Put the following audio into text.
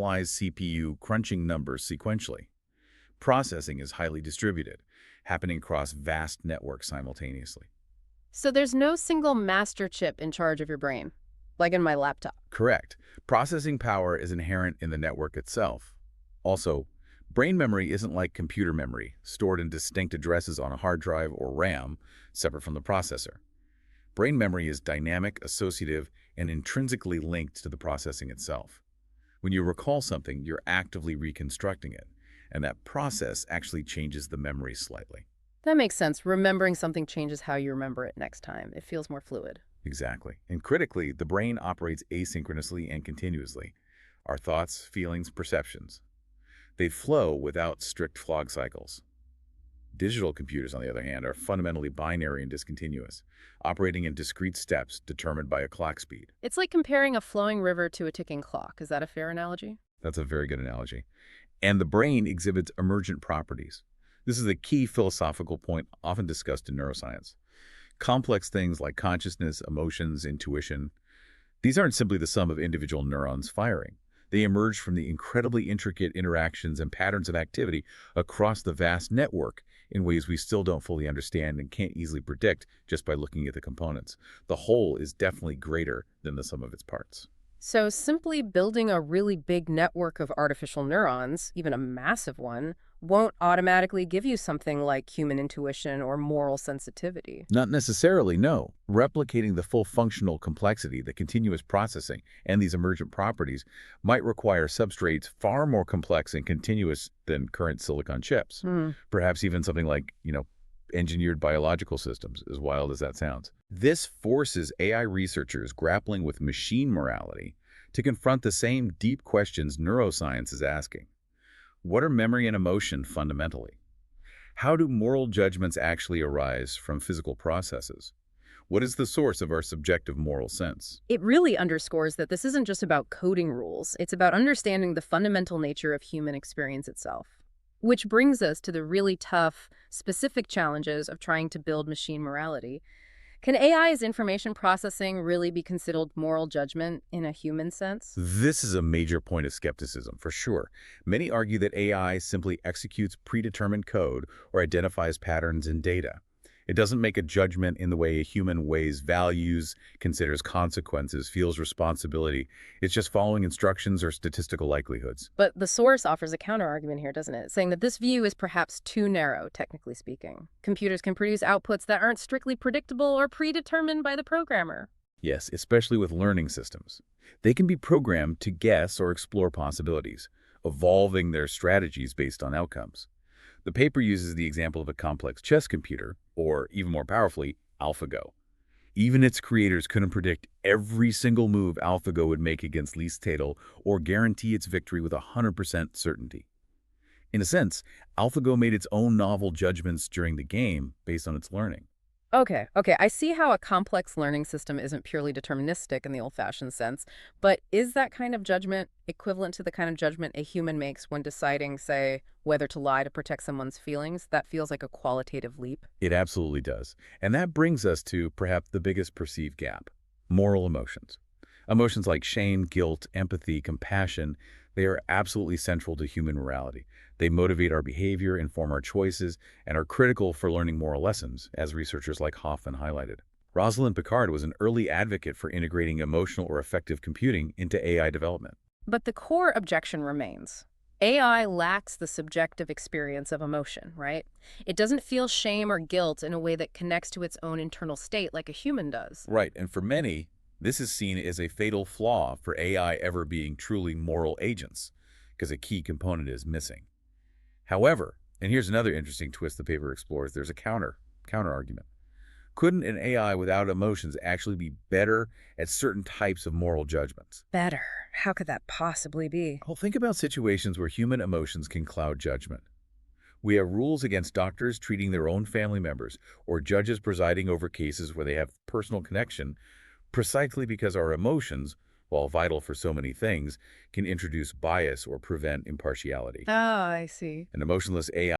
CPU crunching numbers sequentially. Processing is highly distributed, happening across vast networks simultaneously. So there's no single master chip in charge of your brain, like in my laptop. Correct. Processing power is inherent in the network itself. Also, brain memory isn't like computer memory, stored in distinct addresses on a hard drive or RAM, separate from the processor. Brain memory is dynamic, associative, and intrinsically linked to the processing itself. When you recall something, you're actively reconstructing it, and that process actually changes the memory slightly. That makes sense. Remembering something changes how you remember it next time. It feels more fluid. Exactly. And critically, the brain operates asynchronously and continuously. Our thoughts, feelings, perceptions. They flow without strict clock cycles. Digital computers, on the other hand, are fundamentally binary and discontinuous, operating in discrete steps determined by a clock speed. It's like comparing a flowing river to a ticking clock. Is that a fair analogy? That's a very good analogy. And the brain exhibits emergent properties. This is a key philosophical point often discussed in neuroscience. Complex things like consciousness, emotions, intuition, these aren't simply the sum of individual neurons firing. They emerge from the incredibly intricate interactions and patterns of activity across the vast network in ways we still don't fully understand and can't easily predict just by looking at the components. The whole is definitely greater than the sum of its parts. So simply building a really big network of artificial neurons, even a massive one, won't automatically give you something like human intuition or moral sensitivity. Not necessarily, no. Replicating the full functional complexity, the continuous processing, and these emergent properties might require substrates far more complex and continuous than current silicon chips. Hmm. Perhaps even something like, engineered biological systems, as wild as that sounds. This forces AI researchers grappling with machine morality to confront the same deep questions neuroscience is asking. What are memory and emotion fundamentally? How do moral judgments actually arise from physical processes? What is the source of our subjective moral sense? It really underscores that this isn't just about coding rules. It's about understanding the fundamental nature of human experience itself. Which brings us to the really tough, specific challenges of trying to build machine morality. Can AI's information processing really be considered moral judgment in a human sense? This is a major point of skepticism, for sure. Many argue that AI simply executes predetermined code or identifies patterns in data. It doesn't make a judgment in the way a human weighs values, considers consequences, feels responsibility. It's just following instructions or statistical likelihoods. But the source offers a counterargument here, doesn't it? Saying that this view is perhaps too narrow, technically speaking. Computers can produce outputs that aren't strictly predictable or predetermined by the programmer. Yes, especially with learning systems. They can be programmed to guess or explore possibilities, evolving their strategies based on outcomes. The paper uses the example of a complex chess computer, or even more powerfully, AlphaGo. Even its creators couldn't predict every single move AlphaGo would make against Lee Sedol or guarantee its victory with 100% certainty. In a sense, AlphaGo made its own novel judgments during the game based on its learning. Okay, I see how a complex learning system isn't purely deterministic in the old-fashioned sense, but is that kind of judgment equivalent to the kind of judgment a human makes when deciding, say, whether to lie to protect someone's feelings? That feels like a qualitative leap. It absolutely does. And that brings us to perhaps the biggest perceived gap: moral emotions. Emotions like shame, guilt, empathy, compassion, they are absolutely central to human morality. They motivate our behavior, inform our choices, and are critical for learning moral lessons, as researchers like Hoffman highlighted. Rosalind Picard was an early advocate for integrating emotional or affective computing into AI development. But the core objection remains. AI lacks the subjective experience of emotion, right? It doesn't feel shame or guilt in a way that connects to its own internal state like a human does. Right, and for many, this is seen as a fatal flaw for AI ever being truly moral agents, because a key component is missing. However, and here's another interesting twist the paper explores, there's a counter-argument. Couldn't an AI without emotions actually be better at certain types of moral judgments? Better. How could that possibly be? Well, think about situations where human emotions can cloud judgment. We have rules against doctors treating their own family members or judges presiding over cases where they have personal connection precisely because our emotions, while vital for so many things, can introduce bias or prevent impartiality. Ah, I see. An emotionless AI